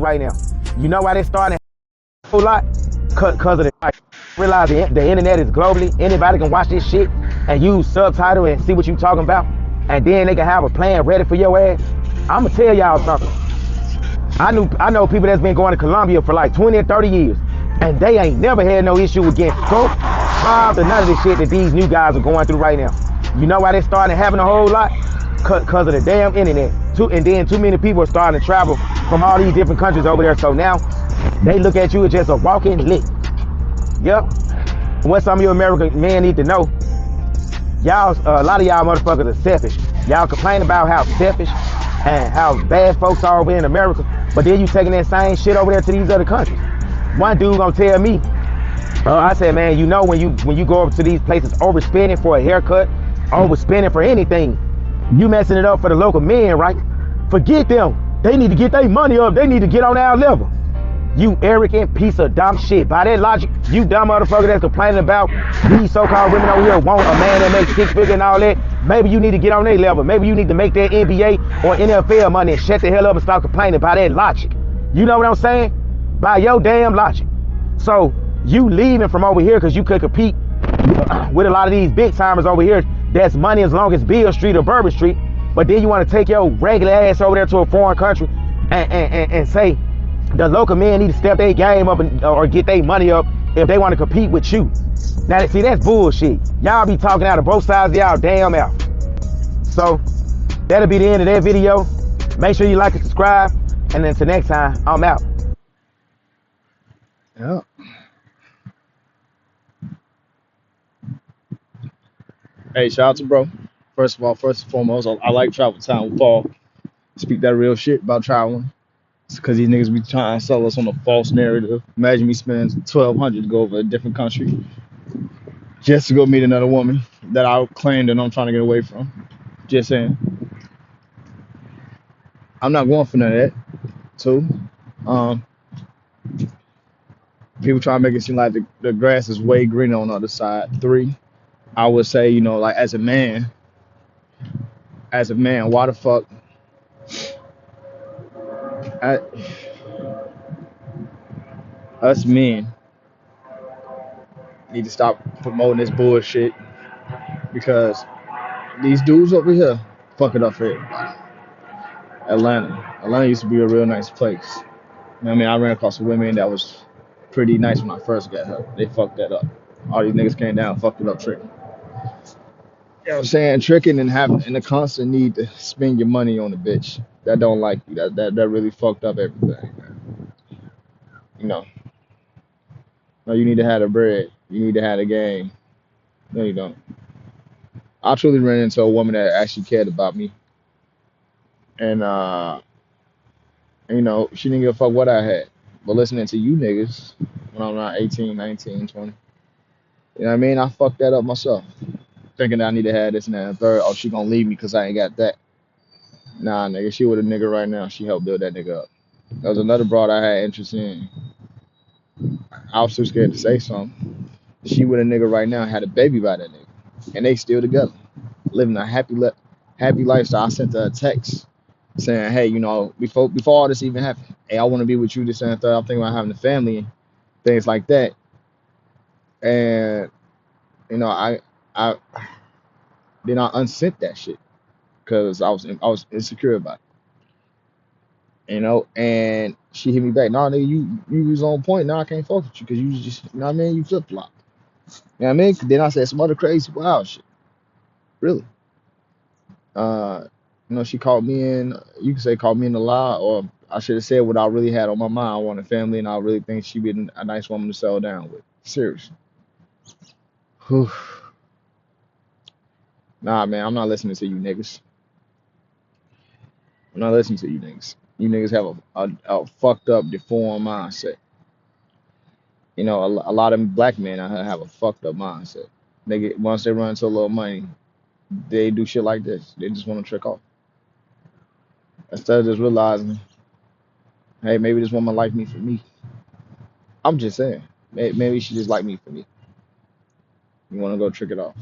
right now. You know why they starting a whole lot? Cause of the realize the internet is globally. Anybody can watch this shit and use subtitle and see what you talking about, and then they can have a plan ready for your ass. I'ma tell y'all something. I know people that's been going to Colombia for like 20 or 30 years, and they ain't never had no issue against scope, jobs, or none of the shit that these new guys are going through right now. You know why they starting having a whole lot? Cause of the damn internet. And then too many people are starting to travel from all these different countries over there. So now they look at you as just a walking lick. Yep. What some of you American men need to know, y'all, a lot of y'all motherfuckers are selfish. Y'all complain about how selfish and how bad folks are over in America, but then you taking that same shit over there to these other countries. One dude gonna tell me, I said, man, you know when you go over to these places overspending for a haircut, overspending for anything, you messing it up for the local men, right? Forget them. They need to get their money up. They need to get on our level. You arrogant piece of dumb shit. By that logic, you dumb motherfucker that's complaining about these so-called women over here want a man that makes six figures and all that. Maybe you need to get on their level. Maybe you need to make that NBA or NFL money and shut the hell up and stop complaining by that logic. You know what I'm saying? By your damn logic. So you leaving from over here because you could compete with a lot of these big timers over here that's money as long as Beale Street or Bourbon Street, but then you want to take your regular ass over there to a foreign country and say the local men need to step their game up or get their money up if they want to compete with you. Now, see, that's bullshit. Y'all be talking out of both sides of y'all damn mouth. So that'll be the end of that video. Make sure you like and subscribe, and then until next time, I'm out. Yeah. Hey, shout out to bro. First and foremost, I like Travel Time with Paul. Speak that real shit about traveling. It's because these niggas be trying to sell us on a false narrative. Imagine me spending $1,200 to go over a different country just to go meet another woman that I claimed and I'm trying to get away from. Just saying. I'm not going for none of that. Two, people try to make it seem like the grass is way greener on the other side. Three, I would say, you know, like as a man, why the fuck us men need to stop promoting this bullshit because these dudes over here fuck it up for everybody. Atlanta used to be a real nice place. You know what I mean? I ran across some women that was pretty nice when I first got her. They fucked that up. All these niggas came down and fucked it up tricking. You know what I'm saying? Tricking and having the constant need to spend your money on a bitch that don't like you. That really fucked up everything, man. You know. No, you need to have the bread. You need to have the game. No, you don't. I truly ran into a woman that actually cared about me. And you know, she didn't give a fuck what I had. But listening to you niggas when I'm around 18, 19, 20, you know what I mean? I fucked that up myself. Thinking that I need to have this and that and third. Oh, she gonna leave me because I ain't got that. Nah, nigga, she with a nigga right now. She helped build that nigga up. There was another broad I had interest in. I was too scared to say something. She with a nigga right now, had a baby by that nigga. And they still together. Living a happy lifestyle. I sent her a text saying, hey, you know, before all this even happened, hey, I want to be with you, this and that. I'm thinking about having a family and things like that. And, you know, I unsent that shit because I was insecure about it. You know, and she hit me back. Nah, nigga, you was on point. Now I can't fuck with you because you just, you know what I mean? You flip flop. You know what I mean? Then I said some other crazy wild shit. Really. You know, she called me in. You could say called me in a lie, or I should have said what I really had on my mind. I want a family, and I really think she'd be a nice woman to settle down with. Seriously. Whew. Nah, man, I'm not listening to you niggas. I'm not listening to you niggas. You niggas have a fucked up, deformed mindset. You know, a lot of black men out here have a fucked up mindset. Once they run into a little money, they do shit like this. They just want to trick off. Instead of just realizing, hey, maybe this woman like me for me. I'm just saying, maybe she just like me for me. You want to go trick it off.